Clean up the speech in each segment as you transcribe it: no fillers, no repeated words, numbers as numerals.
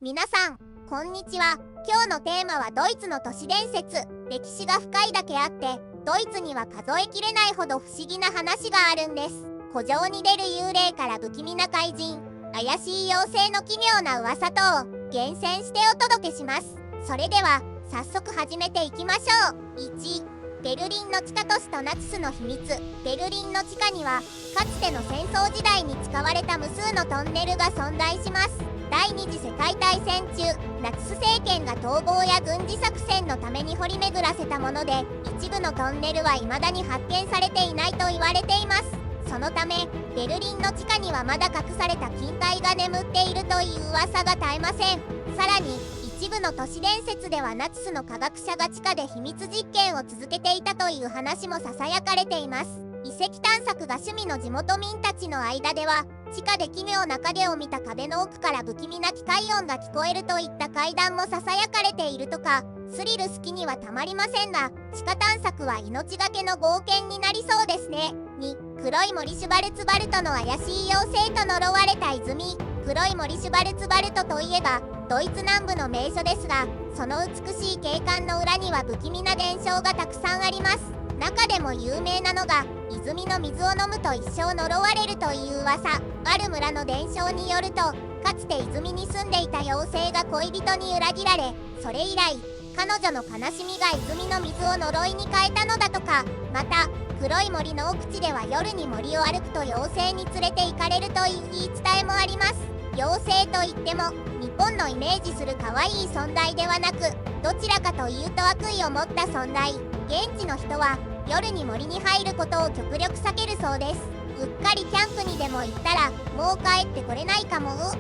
皆さん、こんにちは。今日のテーマはドイツの都市伝説。歴史が深いだけあって、ドイツには数えきれないほど不思議な話があるんです。古城に出る幽霊から不気味な怪人、怪しい妖精の奇妙な噂等を厳選してお届けします。それでは、早速始めていきましょう。1、ベルリンの地下都市とナチスの秘密。ベルリンの地下には、かつての戦争時代に使われた無数のトンネルが存在します。第二次世界大戦中、ナチス政権が逃亡や軍事作戦のために掘り巡らせたもので、一部のトンネルは未だに発見されていないと言われています。そのため、ベルリンの地下にはまだ隠された金塊が眠っているという噂が絶えません。さらに、一部の都市伝説ではナチスの科学者が地下で秘密実験を続けていたという話もささやかれています。遺跡探索が趣味の地元民たちの間では、地下で奇妙な影を見た壁の奥から不気味な機械音が聞こえるといった怪談もささやかれているとか、スリル好きにはたまりませんが、地下探索は命がけの冒険になりそうですね。2、黒い森シュバルツバルトの怪しい妖精と呪われた泉。黒い森シュバルツバルトといえば、ドイツ南部の名所ですが、その美しい景観の裏には不気味な伝承がたくさんあります。中でも有名なのが、泉の水を飲むと一生呪われるという噂。ある村の伝承によると、かつて泉に住んでいた妖精が恋人に裏切られ、それ以来、彼女の悲しみが泉の水を呪いに変えたのだとか。また、黒い森の奥地では夜に森を歩くと妖精に連れて行かれるという言い伝えもあります。妖精といっても、日本のイメージする可愛い存在ではなく、どちらかというと悪意を持った存在。現地の人は、夜に森に入ることを極力避けるそうです。うっかりキャンプにでも行ったらもう帰ってこれないかも。3、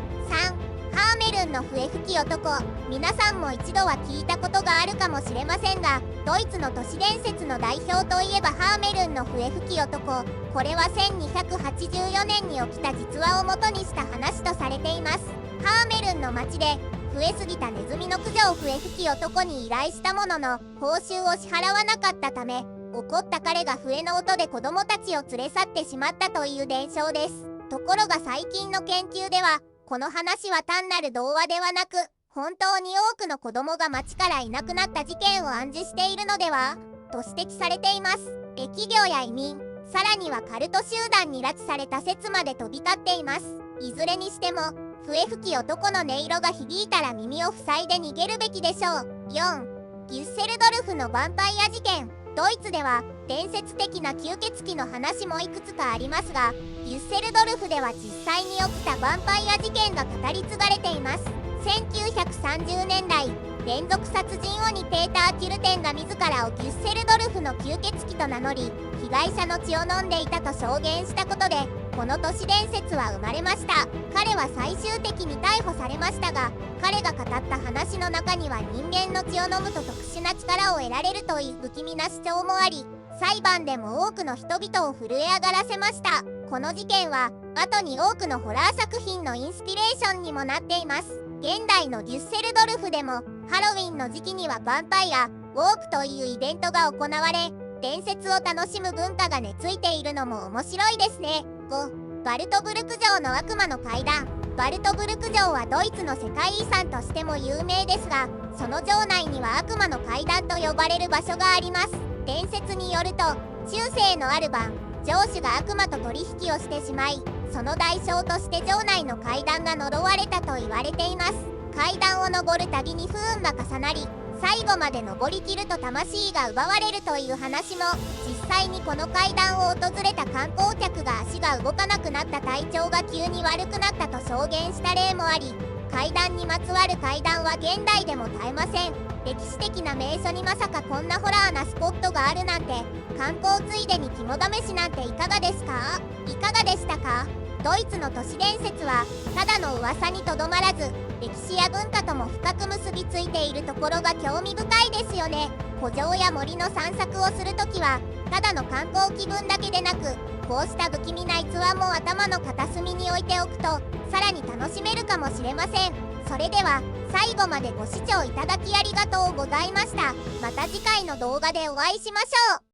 ハーメルンの笛吹き男。皆さんも一度は聞いたことがあるかもしれませんが、ドイツの都市伝説の代表といえばハーメルンの笛吹き男。これは1284年に起きた実話を元にした話とされています。ハーメルンの町で増えすぎたネズミの駆除を笛吹き男に依頼したものの報酬を支払わなかったため、怒った彼が笛の音で子供たちを連れ去ってしまったという伝承です。ところが最近の研究では、この話は単なる童話ではなく、本当に多くの子供が町からいなくなった事件を暗示しているのではと指摘されています。疫病や移民、さらにはカルト集団に拉致された説まで飛び交っています。いずれにしても、笛吹き男の音色が響いたら耳を塞いで逃げるべきでしょう。4、ギュッセルドルフのヴァンパイア事件。ドイツでは伝説的な吸血鬼の話もいくつかありますが、デュッセルドルフでは実際に起きたヴァンパイア事件が語り継がれています。1930年代、連続殺人鬼ペーター・キュルテンが自らをデュッセルドルフの吸血鬼と名乗り、被害者の血を飲んでいたと証言したことで、この都市伝説は生まれました。彼は最終的に逮捕されましたが、彼が語った話の中には人間の血を飲むと特殊な力を得られるという不気味な主張もあり、裁判でも多くの人々を震え上がらせました。この事件は後に多くのホラー作品のインスピレーションにもなっています。現代のデュッセルドルフでもハロウィンの時期にはヴァンパイアウォークというイベントが行われ、伝説を楽しむ文化が根付いているのも面白いですね。5、バルトブルク城の悪魔の階段。バルトブルク城はドイツの世界遺産としても有名ですが、その城内には悪魔の階段と呼ばれる場所があります。伝説によると、中世のある晩、城主が悪魔と取引をしてしまい、その代償として城内の階段が呪われたと言われています。階段を登るたびに不運が重なり、最後まで登りきると魂が奪われるという話も。実際にこの階段を訪れた観光客が足が動かなくなった体調が急に悪くなったと証言した例もあり、階段にまつわる怪談は現代でも絶えません。歴史的な名所にまさかこんなホラーなスポットがあるなんて、観光ついでに肝試しなんていかがですか？いかがでしたか？ドイツの都市伝説はただの噂にとどまらず、歴史や文化とも深く結びついているところが興味深いですよね。古城や森の散策をするときは、ただの観光気分だけでなく、こうした不気味な逸話も頭の片隅に置いておくと、さらに楽しめるかもしれません。それでは、最後までご視聴いただきありがとうございました。また次回の動画でお会いしましょう。